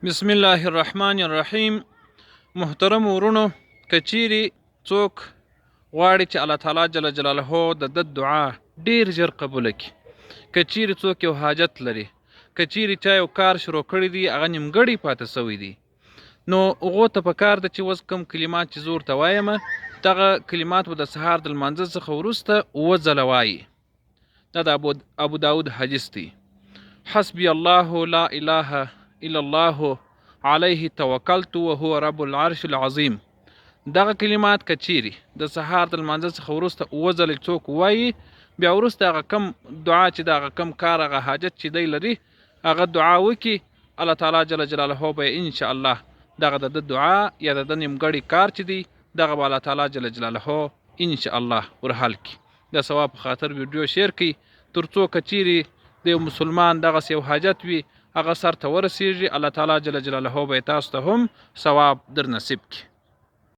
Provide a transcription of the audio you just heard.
بسم الله الرحمن الرحیم. محترم ورونو، کچيري څوک غواړي چې الله تعالی جل جلاله د دعا ډیر ژر قبول کړي، کچيري څوک یو حاجت لري، کچيري چا یو کار شروع کړی دی هغه نیمګړی پاتې سوی دی، نو هغو ته پکار ده چې اوس کوم کلمات چې زه ورته وایم دغه کلمات به د سهار د لمانځه څخه وروسته 7 ځله وایي. دا د ابو داود حدیث دی. حسبي الله لا اله الا الله عليه توکلت وهو رب العرش العظیم. دغه کلمات کچيري د سهار د لمانځه څخه وروسته 7 ځله څوک وایي، بیا وروسته هغه کم دعا چې دغه کم کار هغه حاجت چې دی لري هغه دعا وکړي، الله تعالی جل جلاله به ان شاء الله دغه د دعا یا د نیمګړی کار چې دی دغه به الله تعالی جل جلاله ان شاء الله ورحل کړي. د ثواب په خاطر ویډیو شیر کړئ ترڅو کچيري د مسلمان دغه یو حاجت وي هغه سر ته ورسیږي، الله تعالی جل جلاله به تاسو ته هم ثواب در نصیب کړي.